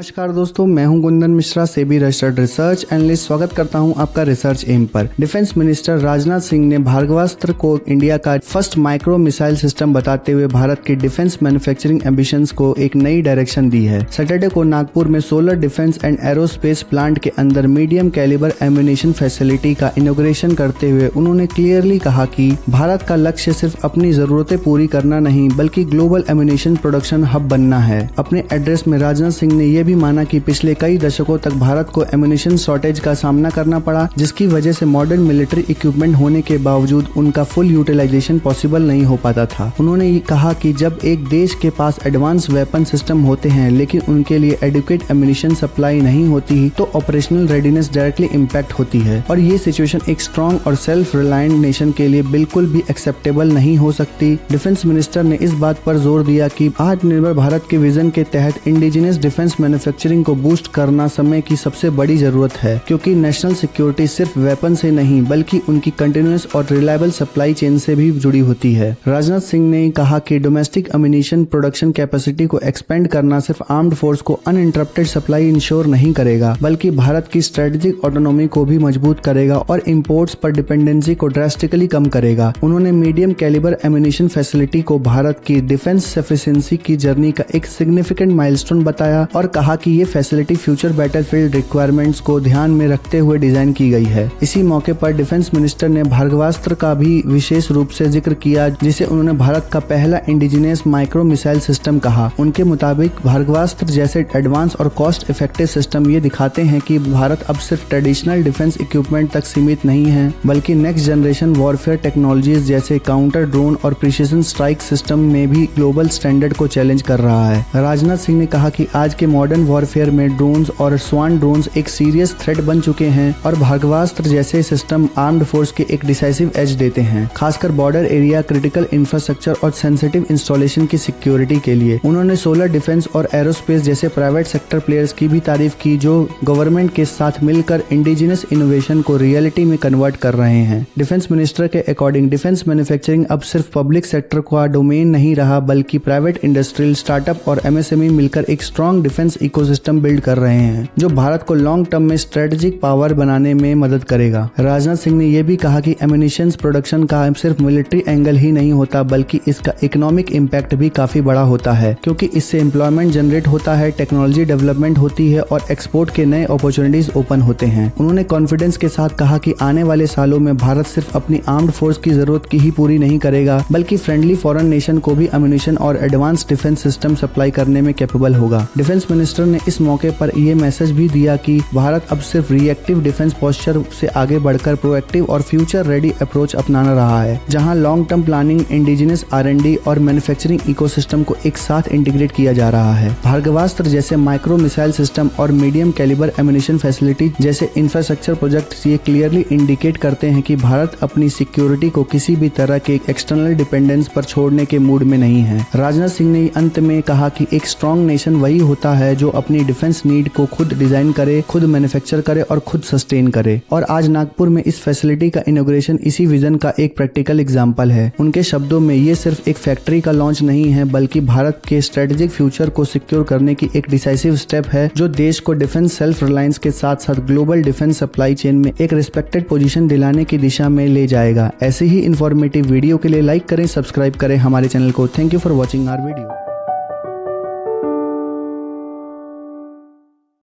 नमस्कार दोस्तों, मैं हूं Kundan Mishra, SEBI registered research analyst. स्वागत करता हूं आपका रिसर्च एम पर। डिफेंस मिनिस्टर राजनाथ सिंह ने भार्गवास्त्र को इंडिया का फर्स्ट माइक्रो मिसाइल सिस्टम बताते हुए भारत की डिफेंस मैन्युफैक्चरिंग एम्बिशंस को एक नई डायरेक्शन दी है। सैटरडे को नागपुर में solar defence and aerospace plant के अंदर मीडियम कैलिबर एम्युनिशन फैसिलिटी का इनॉग्रेशन करते हुए उन्होंने क्लियरली कहा कि भारत का लक्ष्य सिर्फ अपनी जरूरतें पूरी करना नहीं बल्कि ग्लोबल एम्युनिशन प्रोडक्शन हब बनना है। अपने एड्रेस में राजनाथ सिंह ने यह भी माना कि पिछले कई दशकों तक भारत को एम्युनिशन शॉर्टेज का सामना करना पड़ा, जिसकी वजह से मॉडर्न मिलिट्री इक्विपमेंट होने के बावजूद उनका फुल यूटिलाइजेशन पॉसिबल नहीं हो पाता था। उन्होंने ये कहा कि जब एक देश के पास एडवांस वेपन सिस्टम होते हैं लेकिन उनके लिए एडुकेट एम्युनिशन सप्लाई नहीं होती तो ऑपरेशनल रेडीनेस डायरेक्टली इम्पैक्ट होती है और ये सिचुएशन एक स्ट्रॉन्ग और सेल्फ रिलायंट नेशन के लिए बिल्कुल भी एक्सेप्टेबल नहीं हो सकती। डिफेंस मिनिस्टर ने इस बात पर जोर दिया कि आत्मनिर्भर भारत के विजन के तहत इंडिजिनस डिफेंस मैन्युफैक्चरिंग को बूस्ट करना समय की सबसे बड़ी जरूरत है, क्योंकि नेशनल सिक्योरिटी सिर्फ वेपन से नहीं बल्कि उनकी कंटिन्यूअस और रिलायबल सप्लाई चेन से भी जुड़ी होती है। राजनाथ सिंह ने कहा कि डोमेस्टिक एम्युनिशन प्रोडक्शन कैपेसिटी को एक्सपेंड करना सिर्फ आर्म्ड फोर्स को अनइंटरप्टेड सप्लाई इंश्योर नहीं करेगा बल्कि भारत की स्ट्रेटेजिक ऑटोनॉमी को भी मजबूत करेगा और इम्पोर्ट्स पर डिपेंडेंसी को ड्रास्टिकली कम करेगा। उन्होंने मीडियम कैलिबर एम्युनिशन फैसिलिटी को भारत की डिफेंस सफिशिएंसी की जर्नी का एक सिग्निफिकेंट माइलस्टोन बताया और कहा कि ये फैसिलिटी फ्यूचर बैटलफील्ड रिक्वायरमेंट्स को ध्यान में रखते हुए डिजाइन की गई है। इसी मौके पर डिफेंस मिनिस्टर ने भार्गवास्त्र का भी विशेष रूप से जिक्र किया, जिसे उन्होंने भारत का पहला इंडिजिनियस माइक्रो मिसाइल सिस्टम कहा। उनके मुताबिक भार्गवास्त्र जैसे एडवांस और कॉस्ट इफेक्टिव सिस्टम ये दिखाते हैं कि भारत अब सिर्फ ट्रेडिशनल डिफेंस इक्विपमेंट तक सीमित नहीं है बल्कि नेक्स्ट जनरेशन वॉरफेयर टेक्नोलॉजीज जैसे काउंटर ड्रोन और प्रिसिजन स्ट्राइक सिस्टम में भी ग्लोबल स्टैंडर्ड को चैलेंज कर रहा है। राजनाथ सिंह ने कहा कि आज के मॉडर्न वॉरफेयर में ड्रोन्स और स्वान ड्रोन्स एक सीरियस थ्रेट बन चुके हैं और भार्गवास्त्र जैसे सिस्टम आर्म्ड फोर्स के एक डिसाइसिव एज देते हैं, खासकर बॉर्डर एरिया, क्रिटिकल इंफ्रास्ट्रक्चर और सेंसिटिव इंस्टॉलेशन की सिक्योरिटी के लिए। उन्होंने सोलर डिफेंस और एरोस्पेस जैसे प्राइवेट सेक्टर प्लेयर्स की भी तारीफ की जो गवर्नमेंट के साथ मिलकर इंडिजिनस इनोवेशन को रियलिटी में कन्वर्ट कर रहे हैं। डिफेंस मिनिस्टर के अकॉर्डिंग डिफेंस मैन्युफैक्चरिंग अब सिर्फ पब्लिक सेक्टर का डोमेन नहीं रहा बल्कि प्राइवेट इंडस्ट्रियल, स्टार्टअप और एमएसएमई मिलकर एक स्ट्रॉन्ग डिफेंस इकोसिस्टम बिल्ड कर रहे हैं जो भारत को लॉन्ग टर्म में स्ट्रेटेजिक पावर बनाने में मदद करेगा। राजनाथ सिंह ने यह भी कहा कि एम्युनिशन प्रोडक्शन का सिर्फ मिलिट्री एंगल ही नहीं होता बल्कि इसका इकोनॉमिक इम्पैक्ट भी काफी बड़ा होता है, क्योंकि इससे एम्प्लॉयमेंट जनरेट होता है, टेक्नोलॉजी डेवलपमेंट होती है और एक्सपोर्ट के नए अपॉर्चुनिटीज ओपन होते हैं। उन्होंने कॉन्फिडेंस के साथ कहा कि आने वाले सालों में भारत सिर्फ अपनी आर्म्ड फोर्स की जरूरत की ही पूरी नहीं करेगा बल्कि फ्रेंडली फॉरेन नेशन को भी एम्युनिशन और एडवांस डिफेंस सिस्टम सप्लाई करने में कैपेबल होगा। डिफेंस मिनिस्टर ने इस मौके पर यह मैसेज भी दिया कि भारत अब सिर्फ रिएक्टिव डिफेंस पोस्चर से आगे बढ़कर प्रोएक्टिव और फ्यूचर रेडी अप्रोच अपनाना रहा है, जहां long term planning, indigenous R&D और मैन्युफैक्चरिंग इकोसिस्टम को एक साथ इंटीग्रेट किया जा रहा है। भार्गवास्त्र जैसे माइक्रो मिसाइल सिस्टम और मीडियम कैलिबर एम्युनिशन फैसिलिटी जैसे इंफ्रास्ट्रक्चर प्रोजेक्ट ये क्लियरली इंडिकेट करते हैं कि भारत अपनी सिक्योरिटी को किसी भी तरह के एक्सटर्नल डिपेंडेंस पर छोड़ने के मूड में नहीं है। राजनाथ सिंह ने अंत में कहा कि एक स्ट्रॉन्ग नेशन वही होता है जो अपनी डिफेंस नीड को खुद डिजाइन करे, खुद मैन्युफैक्चर करे और खुद सस्टेन करे। और आज नागपुर में इस फैसिलिटी का इनॉग्रेशन इसी विजन का एक प्रैक्टिकल एग्जांपल है। उनके शब्दों में ये सिर्फ एक फैक्ट्री का लॉन्च नहीं है बल्कि भारत के स्ट्रेटेजिक फ्यूचर को सिक्योर करने की एक डिसाइसिव स्टेप है जो देश को डिफेंस सेल्फ रिलायंस के साथ साथ ग्लोबल डिफेंस सप्लाई चेन में एक रिस्पेक्टेड पोजीशन दिलाने की दिशा में ले जाएगा। ऐसे ही इंफॉर्मेटिव वीडियो के लिए लाइक करें, सब्सक्राइब करें हमारे चैनल को। Thank you for watching our video.